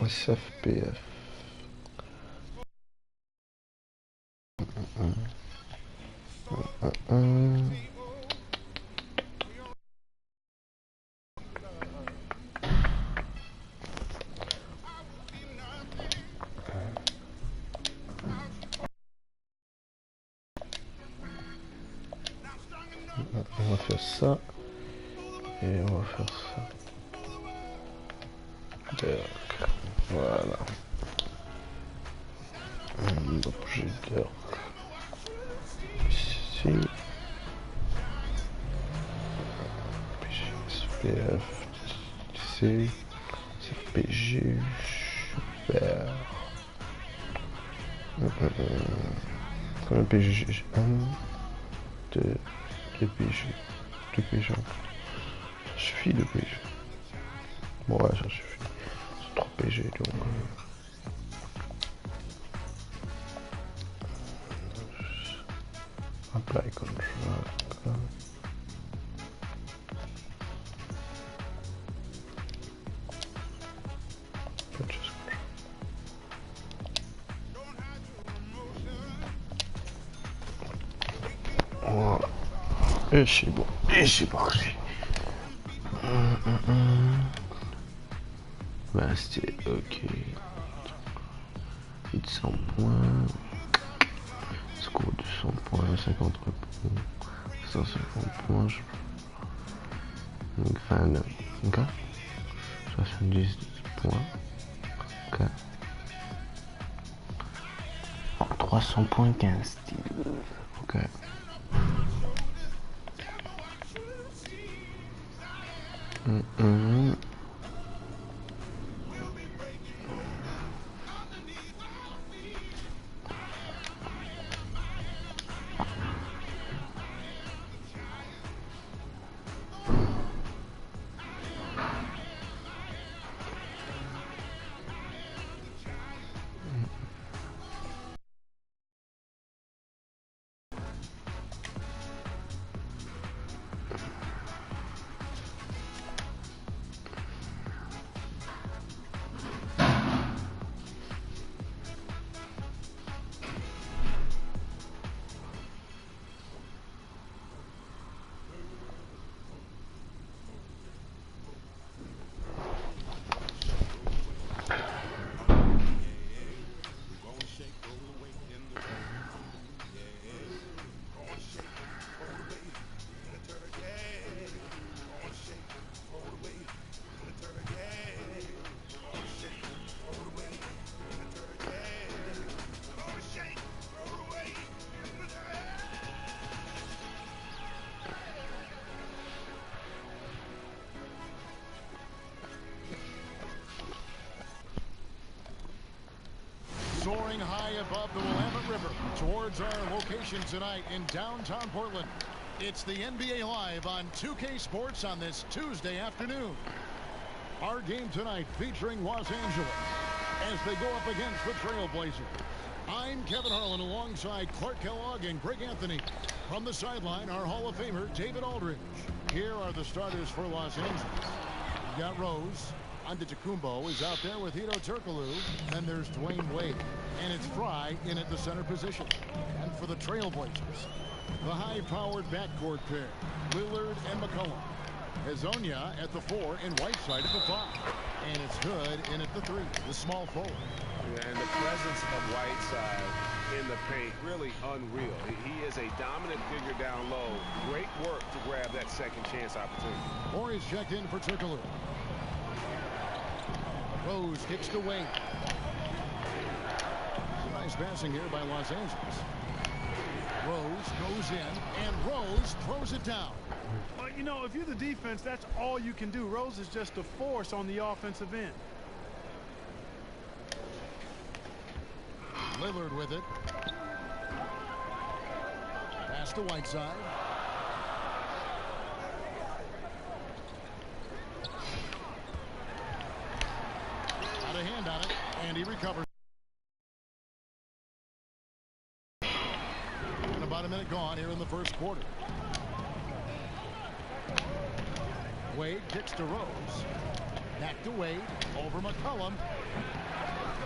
SFPF. On va faire ça. Et on va faire ça. Dirk. Voilà. On va bouger Dirk. Ici. SPF. Ici. CPG. Super. Combien de PG j'ai 1, 2, 2 PG. 2 PG. Ça suffit de PG. Bon, ouais, ça suffit. C'est 3 PG donc. Apply control. Purchase control. Voilà. Et c'est bon. Et c'est parti. Basté, ok. 800 points. Score 200 points, 50 repos. 150 points. Donc 29. Ok. 70 points. Ok. 300 points 15 styles. Ok. Soaring high above the Willamette River towards our location tonight in downtown Portland. It's the NBA Live on 2K Sports on this Tuesday afternoon. Our game tonight featuring Los Angeles as they go up against the Trailblazers. I'm Kevin Harlan alongside Clark Kellogg and Greg Anthony. From the sideline, our Hall of Famer, David Aldridge. Here are the starters for Los Angeles. We've got Rose. Antetokounmpo is out there with Hedo Turkoglu. Then there's Dwayne Wade. And it's Fry in at the center position. And for the Trailblazers, the high-powered backcourt pair, Lillard and McCollum. Hezonja at the 4 and Whiteside at the 5. And it's Hood in at the 3, the small forward. And the presence of Whiteside in the paint, really unreal. He is a dominant figure down low. Great work to grab that second chance opportunity. Or he's checked in for Turkoglu. Rose kicks to Wade. Nice passing here by Los Angeles. Rose goes in, and Rose throws it down. Well, you know, if you're the defense, that's all you can do. Rose is just a force on the offensive end. Lillard with it. Pass to Whiteside. Got a hand on it, and he recovers. And about a minute gone here in the first quarter. Wade kicks to Rose. Back to Wade. Over McCollum.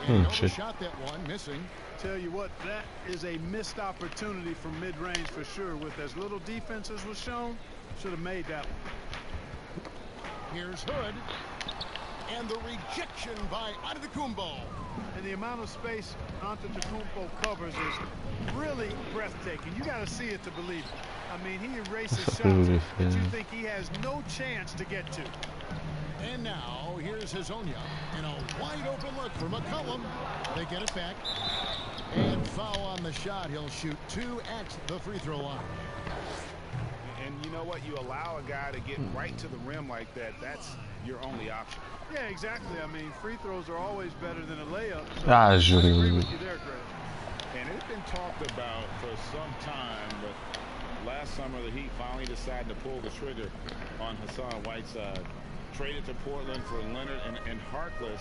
And he shot that one, missing. Tell you what, that is a missed opportunity from mid-range for sure. With as little defense as was shown, should have made that one. Here's Hood. And the rejection by Antetokounmpo. And the amount of space Antetokounmpo covers is really breathtaking. You got to see it to believe it. I mean, he erases shots that you think he has no chance to get to. And now, here's Hezonja. And a wide open look for McCollum. They get it back. And foul on the shot. He'll shoot 2 at the free throw line. And you know what? You allow a guy to get right to the rim like that. That's your only option. Yeah, exactly. I mean, free throws are always better than a layup. So Ah, je... I agree with you there, Greg. And it's been talked about for some time, but last summer the Heat finally decided to pull the trigger on Hassan Whiteside. Traded to Portland for Leonard and Harkless.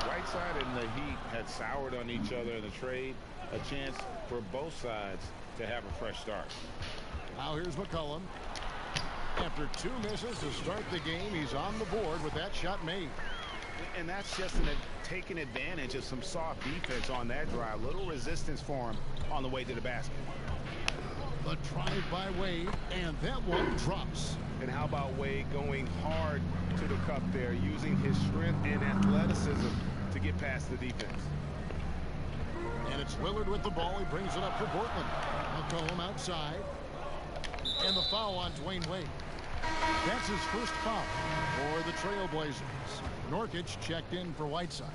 Whiteside and the Heat had soured on each other in the trade. A chance for both sides to have a fresh start. Now here's McCollum. After 2 misses to start the game, he's on the board with that shot made. And that's just taking advantage of some soft defense on that drive. Little resistance for him on the way to the basket. The drive by Wade, and that one drops. And how about Wade going hard to the cup there, using his strength and athleticism to get past the defense. And it's Lillard with the ball. He brings it up for Portland. McCollum outside. And the foul on Dwayne Wade. That's his first foul for the Trailblazers. Nurkic checked in for Whiteside.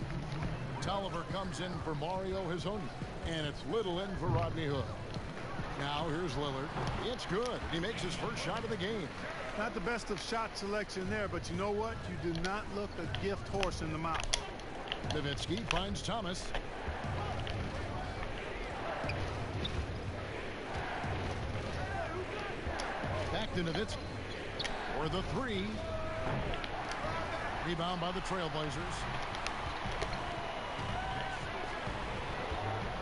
Tolliver comes in for Mario Hezonja. And it's Little in for Rodney Hood. Now here's Lillard. It's good. He makes his first shot of the game. Not the best of shot selection there, but you know what? You do not look a gift horse in the mouth. Nowitzki finds Thomas. Back to Nowitzki for the 3. Rebound by the Trailblazers.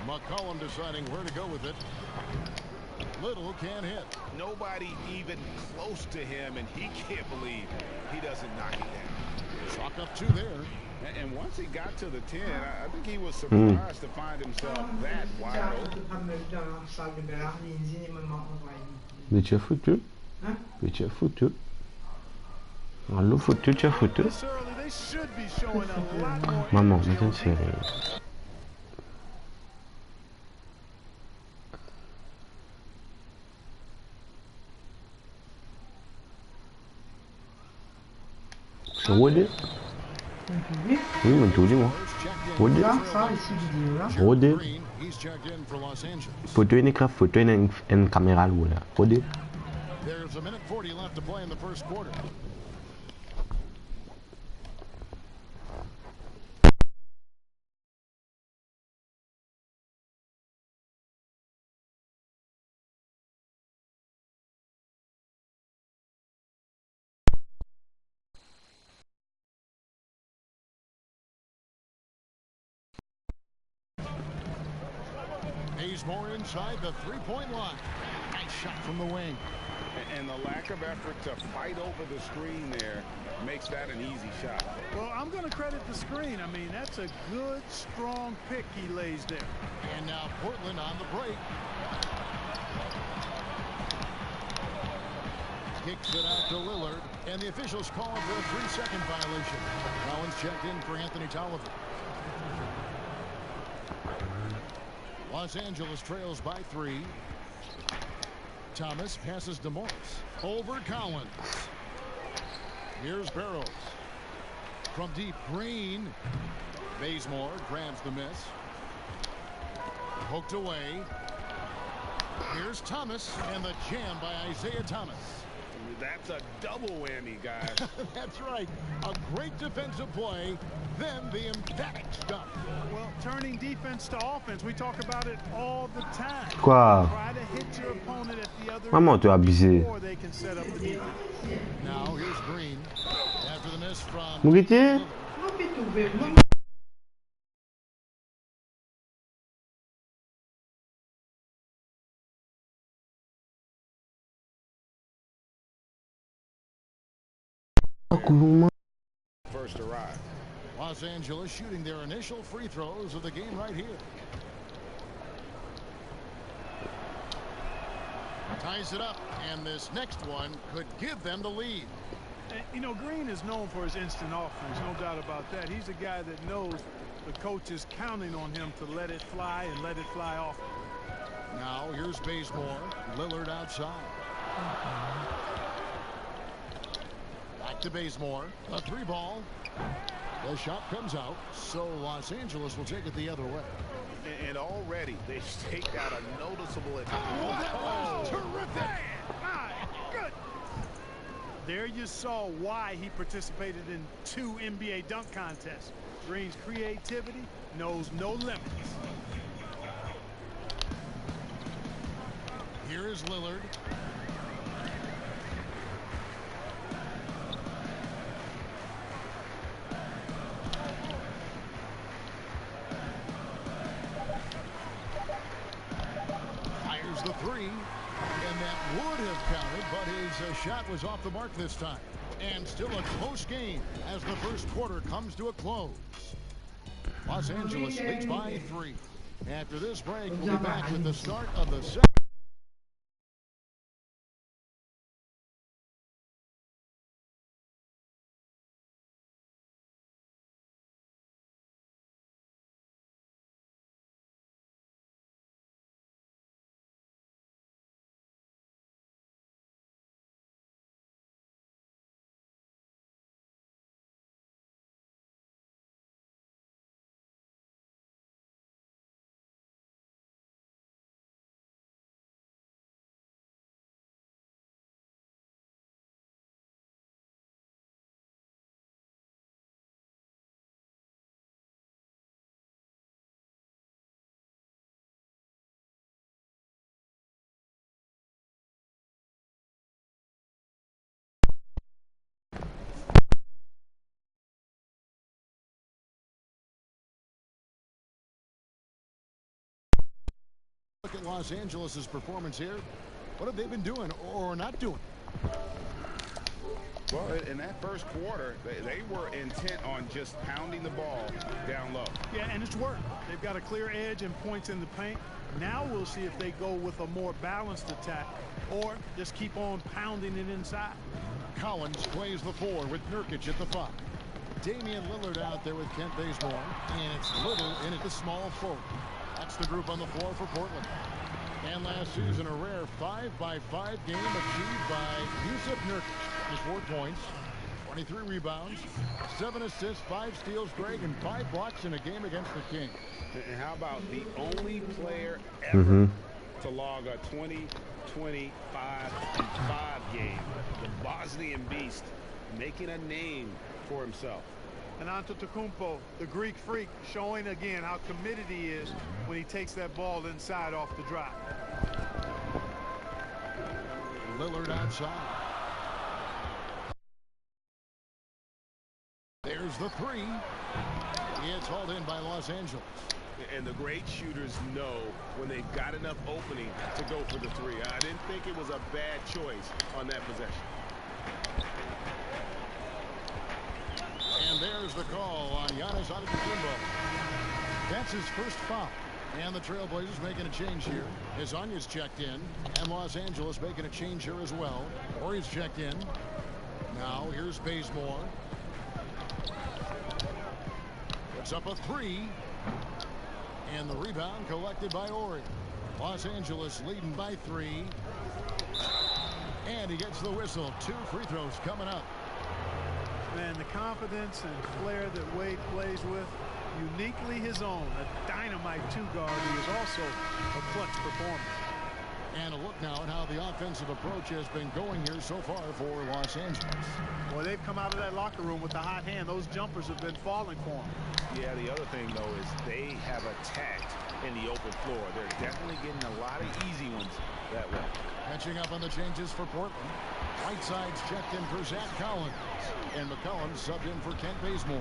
McCollum deciding where to go with it. Little can't hit. Nobody even close to him, and he can't believe he doesn't knock it down. Chalk up 2 there. And once he got to the 10, I think he was surprised to find himself that wide open. Mais tu as foutu? Mais tu as foutu? Allô, foutu, tu as foutu? Maman, c'est une série. Rodé. Oui, mais tout dit moi. Rodé. Rodé. Photo une écran, photo une caméra là. Rodé. There's a minute 40 left to play in the first quarter. More inside the 3-point line. Nice shot from the wing. And the lack of effort to fight over the screen there makes that an easy shot. Well, I'm going to credit the screen. I mean, that's a good, strong pick he lays there. And now Portland on the break. Kicks it out to Lillard. And the officials call for a 3-second violation. Collins checked in for Anthony Tolliver. Los Angeles trails by 3. Thomas passes to Morris. Over Collins. Here's Barrows. From deep, Green. Bazemore grabs the miss. Poked away. Here's Thomas, and the jam by Isaiah Thomas. That's a double whammy, guys. That's right. A great defensive play, then the emphatic stop. Well, turning defense to offense, we talk about it all the time. Quoi? Try to hit your opponent at the other Maman, tu as abusé. before they can set up the defense. Now here's Green. After the miss from Mouritier? first arrive. Los Angeles shooting their initial free throws of the game right here. Ties it up, and this next one could give them the lead. And, you know, Green is known for his instant offense, no doubt about that. He's a guy that knows the coach is counting on him to let it fly and let it fly off. Now here's Bazemore. Lillard outside. Back to Bazemore. A three ball. The shot comes out, so Los Angeles will take it the other way. And already they've staked out a noticeable advantage. Oh, that was terrific. My goodness. There you saw why he participated in 2 NBA dunk contests. Green's creativity knows no limits. Here is Lillard. Fires the three, and that would have counted, but his shot was off the mark this time. And still a close game as the first quarter comes to a close. Los Angeles leads by 3. After this break, we'll be back with the start of the second. Look at Los Angeles' performance here. What have they been doing or not doing? Well, in that first quarter, they were intent on just pounding the ball down low. Yeah, and it's worked. They've got a clear edge and points in the paint. Now we'll see if they go with a more balanced attack or just keep on pounding it inside. Collins plays the 4 with Nurkic at the 5. Damian Lillard out there with Kent Bazemore, and it's Little in at the small forward. That's the group on the floor for Portland. And last season, a rare 5-by-5 game achieved by Jusuf Nurkic. His 4 points, 23 rebounds, 7 assists, 5 steals, Greg, and 5 blocks in a game against the Kings. And how about the only player ever to log a 20-25-5 game? The Bosnian Beast making a name for himself. And Antetokounmpo, the Greek freak, showing again how committed he is when he takes that ball inside off the drop. Lillard outside. There's the 3. It's hauled in by Los Angeles. And the great shooters know when they've got enough opening to go for the 3. I didn't think it was a bad choice on that possession. And there's the call on Giannis Antetokounmpo. That's his first foul. And the Trailblazers making a change here. Hezonja's checked in. And Los Angeles making a change here as well. Horry's checked in. Now here's Bazemore. Puts up a 3. And the rebound collected by Horry. Los Angeles leading by 3. And he gets the whistle. 2 free throws coming up. Man, the confidence and flair that Wade plays with, uniquely his own. A dynamite 2 guard who is also a clutch performer. And a look now at how the offensive approach has been going here so far for Los Angeles. Well, they've come out of that locker room with the hot hand. Those jumpers have been falling for them. Yeah, the other thing, though, is they have attacked in the open floor. They're definitely getting a lot of easy ones that way. Catching up on the changes for Portland. Whiteside's checked in for Zach Collins. And McCollum subbed in for Kent Bazemore.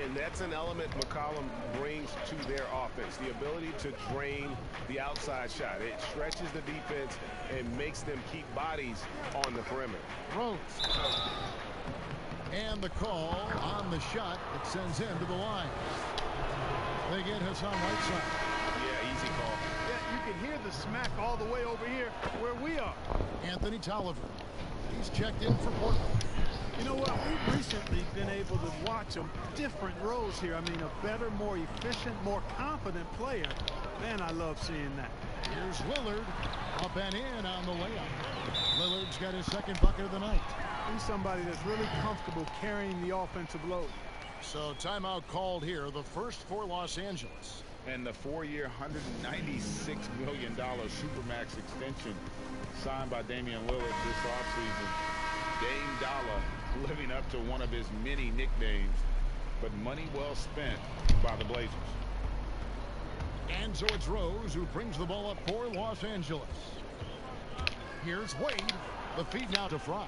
And that's an element McCollum brings to their offense. The ability to drain the outside shot. It stretches the defense and makes them keep bodies on the perimeter. Rose. And the call on the shot that sends him to the line. They get Hassan Whiteside. Yeah, easy call. Yeah, you can hear the smack all the way over here where we are. Anthony Tolliver. He's checked in for Portland. You know what? We've recently been able to watch them different roles here. I mean, a better, more efficient, more confident player. Man, I love seeing that. Here's Lillard. Up and in on the layup. Lillard's got his second bucket of the night. He's somebody that's really comfortable carrying the offensive load. So timeout called here, the first for Los Angeles. And the 4-year, $196 million Supermax extension signed by Damian Lillard this offseason. Dame Dollar living up to one of his many nicknames, but money well spent by the Blazers. And so it's Rose who brings the ball up for Los Angeles. Here's Wade. The feed now to Fry.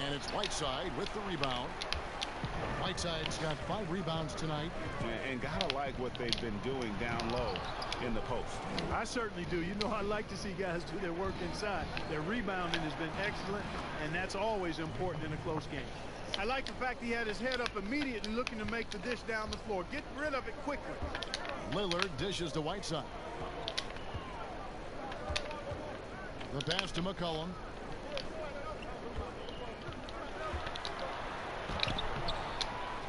And it's Whiteside with the rebound. Whiteside's got 5 rebounds tonight. And gotta like what they've been doing down low in the post. I certainly do. You know, I like to see guys do their work inside. Their rebounding has been excellent, and that's always important in a close game. I like the fact he had his head up immediately looking to make the dish down the floor. Get rid of it quickly. Lillard dishes to Whiteside. The pass to McCollum.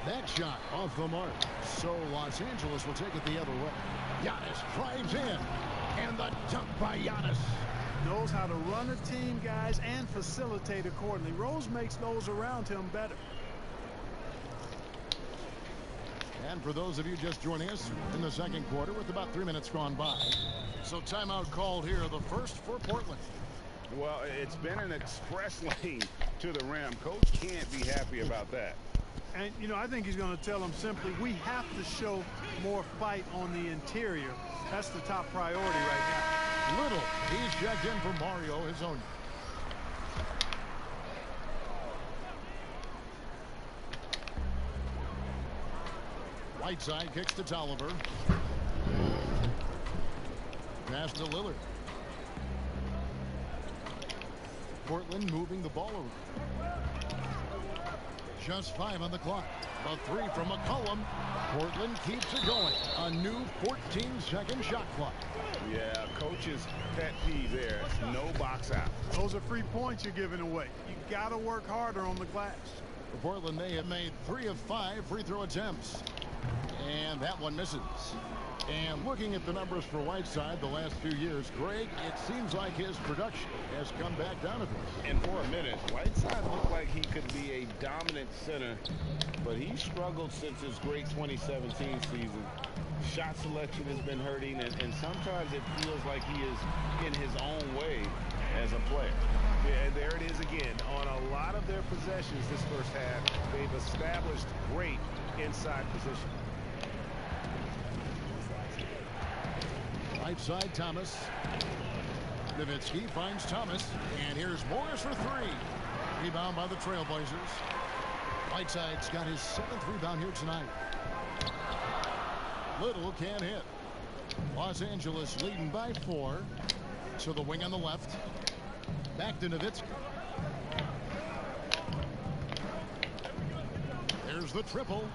That shot off the mark. So Los Angeles will take it the other way. Giannis drives in. And the dunk by Giannis. Knows how to run a team, guys, and facilitate accordingly. Rose makes those around him better. And for those of you just joining us in the second quarter with about 3 minutes gone by. So timeout called here, the first for Portland. Well, it's been an express lane to the rim. Coach can't be happy about that. And, you know, I think he's going to tell them simply, we have to show more fight on the interior. That's the top priority right now. Little. He's checked in for Mario Hezonja. Whiteside kicks to Tolliver. Pass to Lillard. Portland moving the ball over. Just 5 on the clock. A 3 from McCollum. Portland keeps it going. A new 14-second shot clock. Yeah, coach's pet peeve there. No box out. Those are free points you're giving away. You got to work harder on the glass. For Portland, they have made 3 of 5 free throw attempts. And that one misses. And looking at the numbers for Whiteside the last few years, Greg, it seems like his production has come back down a bit. And for a minute, Whiteside looked like he could be a dominant center, but he struggled since his great 2017 season. Shot selection has been hurting, and sometimes it feels like he is in his own way as a player. Yeah, there it is again. On a lot of their possessions this first half, they've established great inside position. Right side, Thomas. Nowitzki finds Thomas. And here's Morris for 3. Rebound by the Trailblazers. Whiteside's got his 7th rebound here tonight. Little can't hit. Los Angeles leading by 4. To the wing on the left. Back to Nowitzki. There's the triple.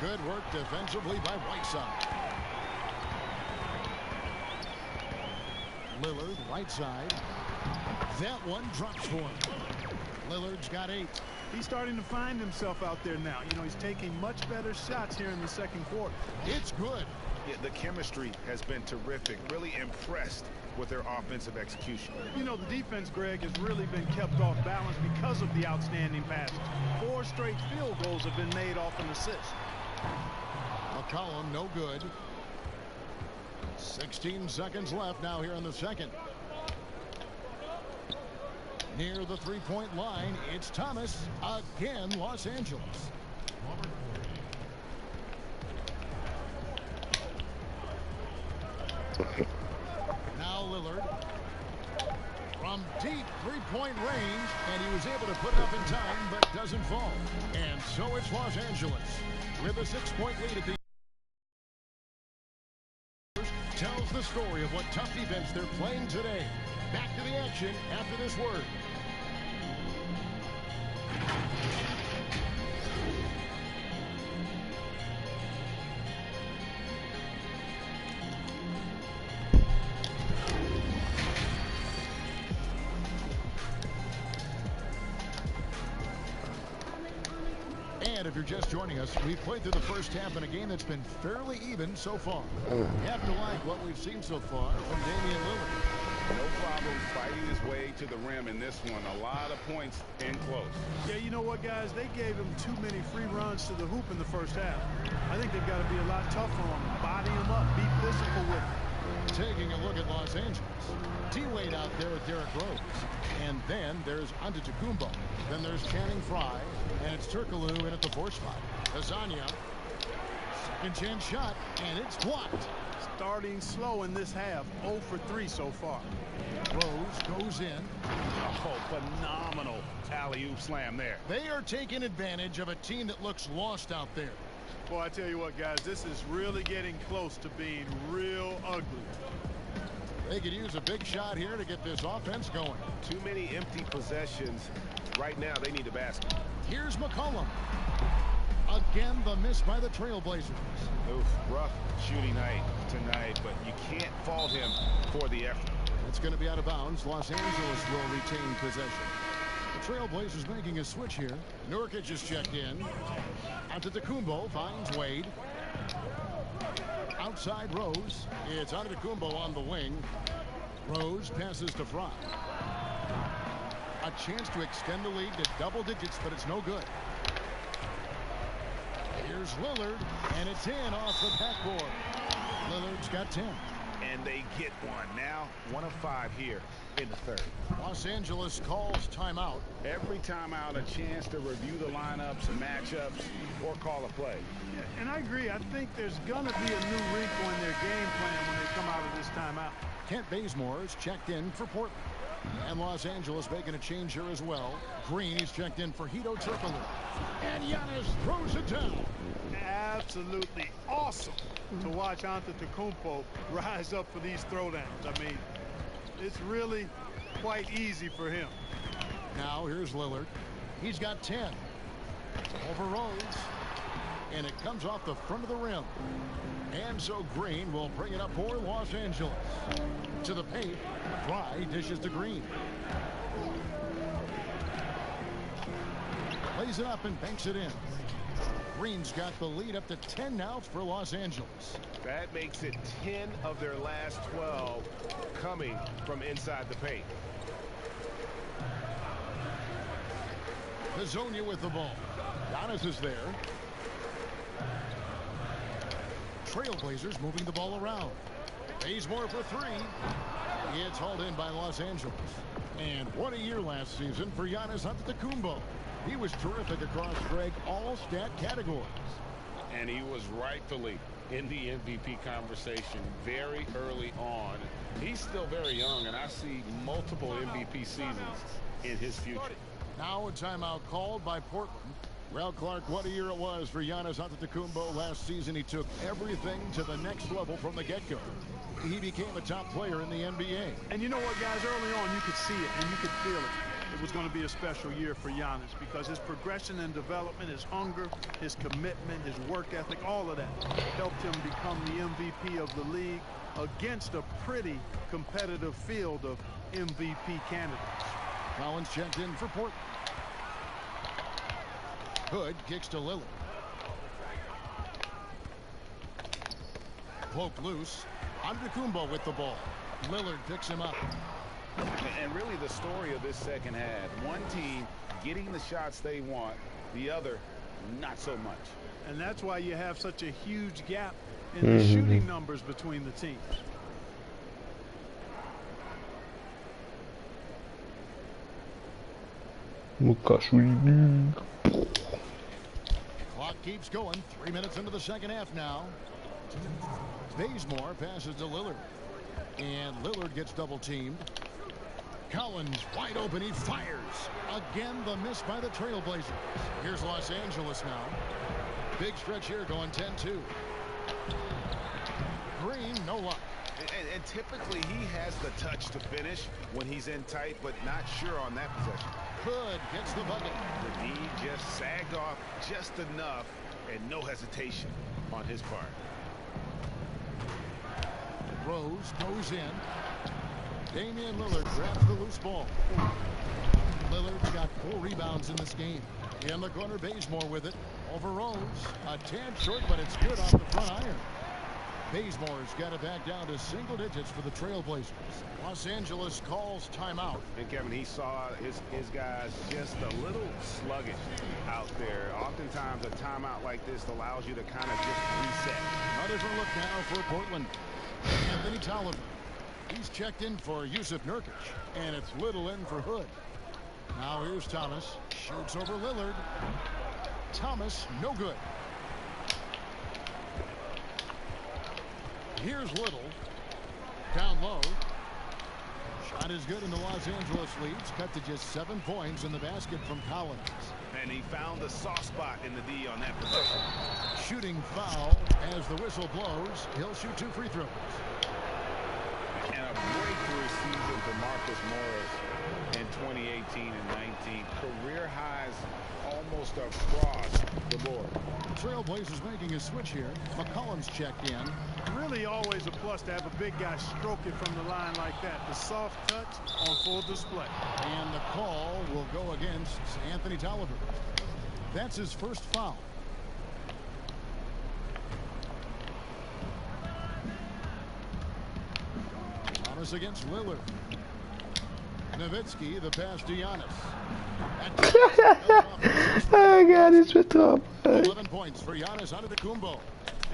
Good work defensively by Whiteside. Lillard, right side. That one drops for him. Lillard's got 8. He's starting to find himself out there now. You know, he's taking much better shots here in the second quarter. It's good. Yeah, the chemistry has been terrific. Really impressed with their offensive execution. You know, the defense, Greg, has really been kept off balance because of the outstanding passes. 4 straight field goals have been made off an assist. McCollum, no good. 16 seconds left now here in the second. Near the three-point line, it's Thomas. Again, Los Angeles. Now Lillard. From deep three-point range, and he was able to put it up in time, but doesn't fall. And so it's Los Angeles with a 6-point lead at the tells the story of what tough defense they're playing today. Back to the action after this word. And if you're just joining us, we've played through the first half in a game that's been fairly even so far. You have to like what we've seen so far from Damian Lillard. No problem fighting his way to the rim in this one. A lot of points in close. Yeah, you know what, guys? They gave him too many free runs to the hoop in the first half. I think they've got to be a lot tougher on him. Body him up. Be physical with him. Taking a look at Los Angeles. T-Wade out there with Derrick Rose. And then there's Antetokounmpo. Then there's Channing Frye. And it's Turkoglu in at the 4 spot. Lasagna. Second chance shot. And it's blocked. Starting slow in this half. 0 for 3 so far. Rose goes in. Oh, phenomenal alley-oop slam there. They are taking advantage of a team that looks lost out there. Boy, I tell you what, guys, this is really getting close to being real ugly. They could use a big shot here to get this offense going. Too many empty possessions. Right now, they need a basket. Here's McCollum. Again, the miss by the Trailblazers. Oof, rough shooting night tonight, but you can't fault him for the effort. It's going to be out of bounds. Los Angeles will retain possession. The Trailblazers making a switch here. Nurkic is checked in. Antetokounmpo finds Wade. Outside Rose. It's Antetokounmpo on the wing. Rose passes to Frye. A chance to extend the lead to double digits, but it's no good. Here's Lillard, and it's in off the backboard. Lillard's got 10. And they get one. Now 1 of 5 here in the third. Los Angeles calls timeout. Every timeout, a chance to review the lineups, matchups, or call a play. Yeah, and I agree. I think there's going to be a new wrinkle in their game plan when they come out of this timeout. Kent Bazemore is checked in for Portland. And Los Angeles making a change here as well. Green is checked in for Hedo Turkoglu. And Giannis throws it down. Absolutely awesome to watch Antetokounmpo rise up for these throwdowns. I mean, it's really quite easy for him. Now here's Lillard. He's got 10. Over Rose. And it comes off the front of the rim. And so Green will bring it up for Los Angeles. To the paint. Frye dishes to Green. Lays it up and banks it in. Green's got the lead up to 10 now for Los Angeles. That makes it 10 of their last 12 coming from inside the paint. Hezonja with the ball. Giannis is there. Trailblazers moving the ball around. Bazemore for 3. It's hauled in by Los Angeles. And what a year last season for Giannis Antetokounmpo. He was terrific across, Greg, all stat categories. And he was rightfully in the MVP conversation very early on. He's still very young, and I see multiple MVP seasons in his future. Now a timeout called by Portland. Well, Clark, what a year it was for Giannis Antetokounmpo last season. He took everything to the next level from the get-go. He became a top player in the NBA. And you know what, guys? Early on, you could see it and you could feel it. It was going to be a special year for Giannis because his progression and development, his hunger, his commitment, his work ethic, all of that helped him become the MVP of the league against a pretty competitive field of MVP candidates. Collins checked in for Portland. Hood kicks to Lillard. Poked loose. Antetokounmpo with the ball. Lillard picks him up. And really the story of this second half, one team getting the shots they want, the other not so much. And that's why you have such a huge gap in the shooting numbers between the teams. Clock keeps going. 3 minutes into the second half now. Bazemore passes to Lillard. And Lillard gets double teamed. Collins wide open. He fires. Again, the miss by the Trailblazers. Here's Los Angeles now. Big stretch here going 10-2. Green, no luck. And typically he has the touch to finish when he's in tight, but not sure on that possession. Hood gets the bucket. The knee just sagged off just enough, and no hesitation on his part. Rose goes in. Damian Lillard grabs the loose ball. Lillard's got 4 rebounds in this game. In the corner, Bazemore with it. Over Rose. A tad short, but it's good off the front iron. Bazemore's got it back down to single digits for the Trailblazers. Los Angeles calls timeout. And Kevin, he saw his guys just a little sluggish out there. Oftentimes a timeout like this allows you to kind of just reset. A different look now for Portland. Anthony Tolliver. He's checked in for Yusuf Nurkic, and it's Little in for Hood. Now here's Thomas. Shoots over Lillard. Thomas, no good. Here's Little. Down low. Shot is good, and the Los Angeles leads cut to just 7 points in the basket from Collins. And he found the soft spot in the D on that possession. Shooting foul as the whistle blows. He'll shoot 2 free throws. And a breakthrough season for Marcus Morris in 2018 and 19. Career highs almost across the board. Trailblazers making a switch here. McCollum's checked in. Really always a plus to have a big guy stroke it from the line like that. The soft touch on full display. And the call will go against Anthony Tolliver. That's his first foul. Thomas against Lillard. Nowitzki, the pass to Giannis. Oh God, it's with top. 11 points for Giannis Antetokounmpo.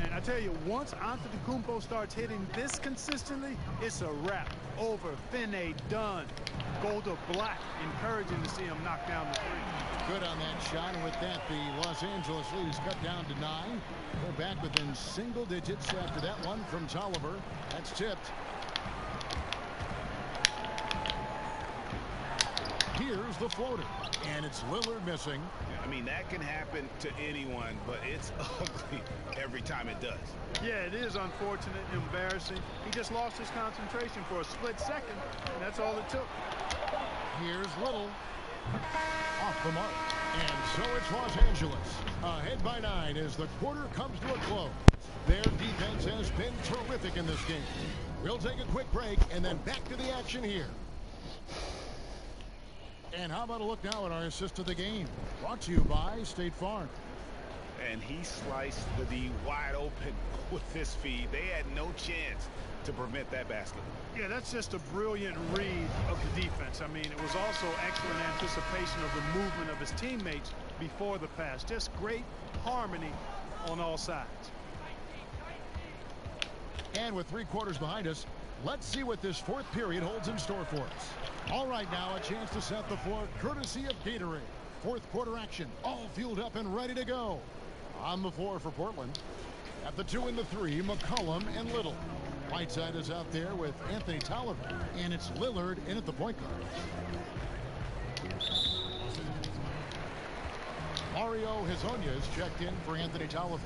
And I tell you, once Antetokounmpo starts hitting this consistently, it's a wrap. Over, Finney, done. Golda Black, encouraging to see him knock down the three. Good on that shot, and with that, the Los Angeles lead is cut down to 9. They're back within single digits after that one from Tolliver. That's tipped. Here's the floater, and it's Lillard missing. I mean, that can happen to anyone, but it's ugly every time it does. Yeah, it is unfortunate, embarrassing. He just lost his concentration for a split second, and that's all it took. Here's Little. Off the mark. And so it's Los Angeles. Ahead by 9 as the quarter comes to a close. Their defense has been terrific in this game. We'll take a quick break and then back to the action here. And how about a look now at our assist of the game? Brought to you by State Farm. And he sliced the D wide open with this feed. They had no chance to prevent that basket. Yeah, that's just a brilliant read of the defense. I mean, it was also excellent anticipation of the movement of his teammates before the pass. Just great harmony on all sides. And with 3 quarters behind us, let's see what this 4th period holds in store for us. All right, now a chance to set the floor courtesy of Gatorade. 4th quarter action, all fueled up and ready to go. On the floor for Portland. At the 2 and the 3, McCollum and Little. Whiteside is out there with Anthony Tolliver, and it's Lillard in at the point guard. Mario Hezonja is checked in for Anthony Tolliver.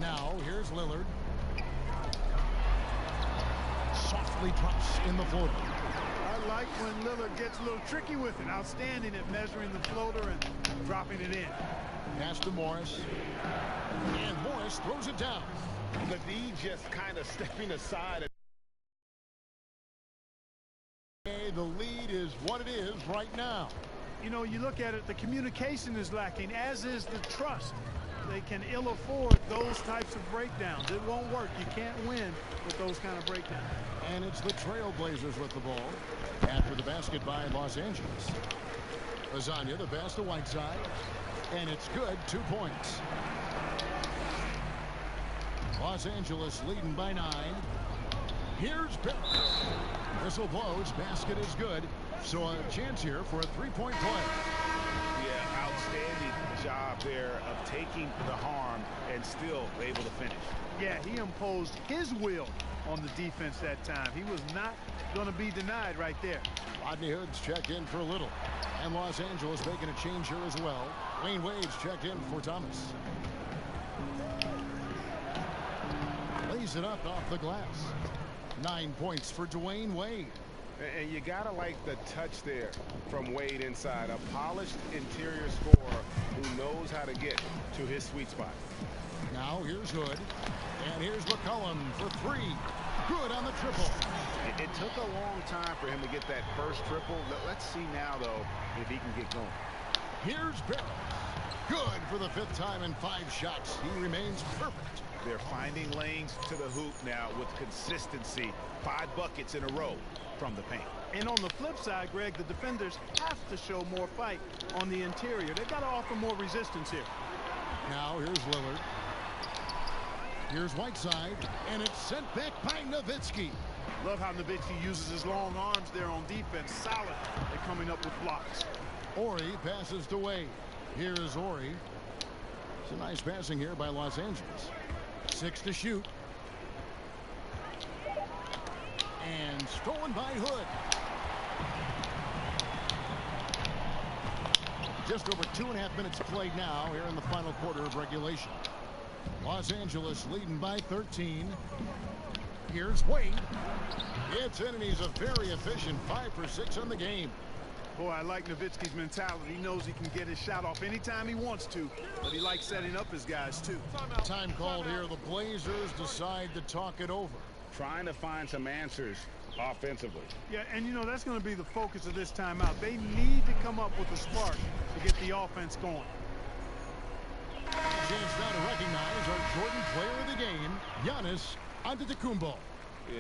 Now, here's Lillard. Softly drops in the floater. I like when Lillard gets a little tricky with it. Outstanding at measuring the floater and dropping it in. Pass to Morris. And Morris throws it down. The D just kind of stepping aside. The lead is what it is right now. You know, you look at it, the communication is lacking, as is the trust. They can ill afford those types of breakdowns. It won't work. You can't win with those kind of breakdowns. And it's the Trailblazers with the ball after the basket by Los Angeles. Lasagna, the pass to Whiteside. And it's good, 2 points. Los Angeles leading by 9. Here's Pitt. Whistle blows. Basket is good. So a chance here for a 3-point play. Yeah, outstanding job there of taking the harm and still able to finish. Yeah, he imposed his will on the defense that time. He was not going to be denied right there. Rodney Hood's checked in for Little. And Los Angeles making a change here as well. Wayne Wade's checked in for Thomas. Lays it up off the glass. 9 points for Dwayne Wade. And you got to like the touch there from Wade inside. A polished interior scorer who knows how to get to his sweet spot. Now here's Hood. And here's McCollum for 3. Good on the triple. It took a long time for him to get that first triple. Let's see now, though, if he can get going. Here's Barrows. Good for the 5th time in 5 shots. He remains perfect. They're finding lanes to the hoop now with consistency. 5 buckets in a row from the paint. And on the flip side, Greg, the defenders have to show more fight on the interior. They've got to offer more resistance here. Now here's Lillard. Here's Whiteside, and it's sent back by Nowitzki. Love how Nowitzki uses his long arms there on defense. Solid at coming up with blocks. Ori passes to Wade. Here is Ori. It's a nice passing here by Los Angeles. 6 to shoot. And stolen by Hood. Just over 2.5 minutes played now here in the final quarter of regulation. Los Angeles leading by 13. Here's Wade. It's in, and he's a very efficient 5 for 6 on the game. Boy, I like Nowitzki's mentality. He knows he can get his shot off anytime he wants to, but he likes setting up his guys too. Time called here. The Blazers decide to talk it over. Trying to find some answers offensively. Yeah, and you know, that's going to be the focus of this timeout. They need to come up with a spark to get the offense going. Chance now to recognize our Jordan player of the game, Giannis Antetokounmpo.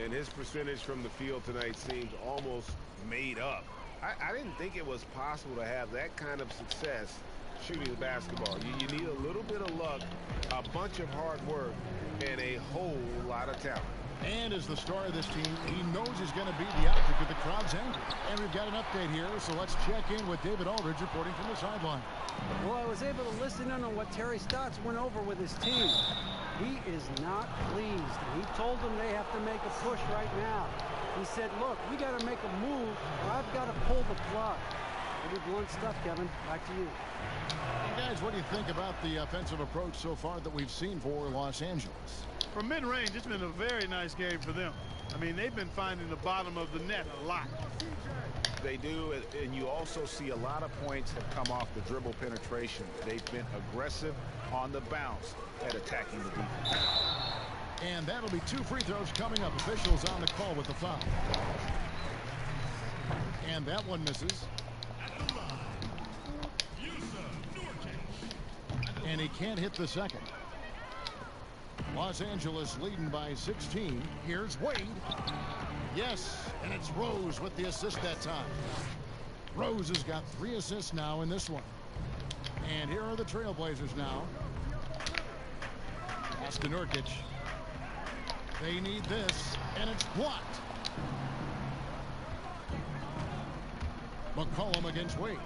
And his percentage from the field tonight seems almost made up. I didn't think it was possible to have that kind of success shooting the basketball. You need a little bit of luck, a bunch of hard work, and a whole lot of talent. And as the star of this team, he knows he's going to be the object of the crowd's anger. And we've got an update here, so let's check in with David Aldridge reporting from the sideline. Well, I was able to listen in on what Terry Stotts went over with his team. He is not pleased. He told them they have to make a push right now. He said, look, we got to make a move, or I've got to pull the plug. Pretty blunt stuff, Kevin. Back to you. Hey guys, what do you think about the offensive approach so far that we've seen for Los Angeles? From mid-range, it's been a very nice game for them. I mean, they've been finding the bottom of the net a lot. They do, and you also see a lot of points have come off the dribble penetration. They've been aggressive on the bounce at attacking the defense. And that'll be 2 free throws coming up. Officials on the call with the foul. And that one misses. And he can't hit the second. Los Angeles leading by 16. Here's Wade. Yes, and it's Rose with the assist that time. Rose has got 3 assists now in this one. And here are the Trailblazers now. Pass to Nurkic. They need this, and it's blocked. McCollum against Wade.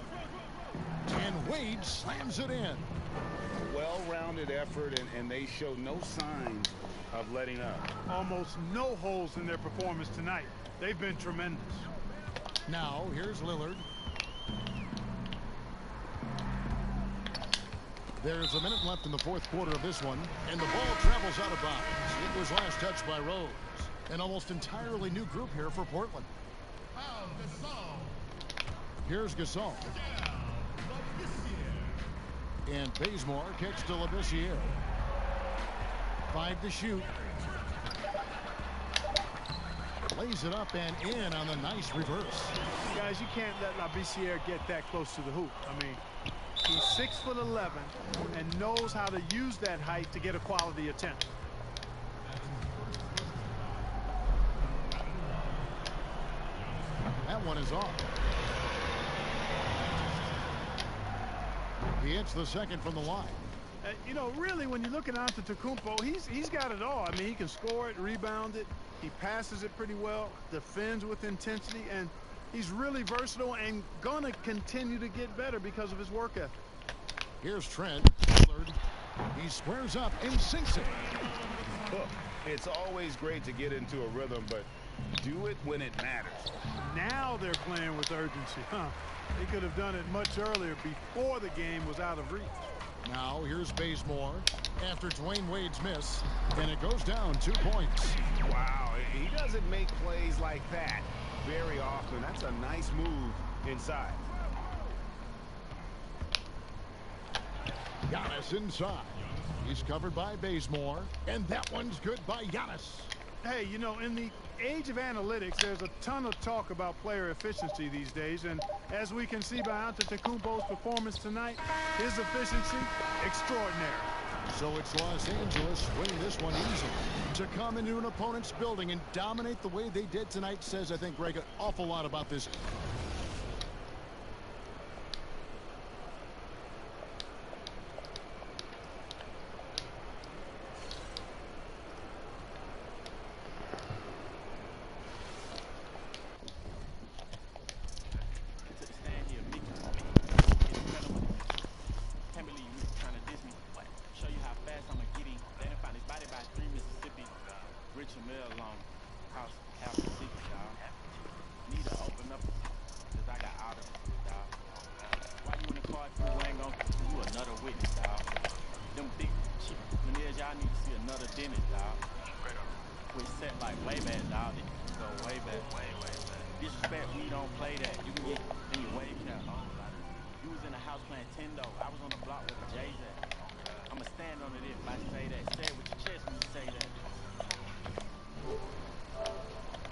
And Wade slams it in. Well-rounded effort, and they show no signs of letting up. Almost no holes in their performance tonight. They've been tremendous. Now, here's Lillard. There's a minute left in the 4th quarter of this one, and the ball travels out of bounds. It was last touched by Rose. An almost entirely new group here for Portland. Here's Gasol. And Bazemore kicks to Labissiere. 5 to shoot. Lays it up and in on the nice reverse. Guys, you can't let Labissiere get that close to the hoop. I mean, he's 6'11" and knows how to use that height to get a quality attempt. That one is off. He hits the second from the line. You know, really, when you look at Antetokounmpo, he's got it all. I mean, he can score it, rebound it, he passes it pretty well, defends with intensity, and he's really versatile and gonna continue to get better because of his work ethic. Here's Trent. Lillard. He squares up and sinks it. Look, it's always great to get into a rhythm, but do it when it matters. Now they're playing with urgency. They could have done it much earlier before the game was out of reach. Now here's Bazemore after Dwayne Wade's miss, and it goes down 2 points. Wow, he doesn't make plays like that very often. That's a nice move inside. Giannis inside. He's covered by Bazemore, and that one's good by Giannis. Hey, you know, in the age of analytics, there's a ton of talk about player efficiency these days, and as we can see by Antetokounmpo's performance tonight, his efficiency, extraordinary. So it's Los Angeles winning this one easily. To come into an opponent's building and dominate the way they did tonight says, I think, Greg, an awful lot about this. Disrespect, we don't play that. You can get in your wave cap. You was in the house playing Tendo. I was on the block with the J's at. I'ma stand on it if I say that.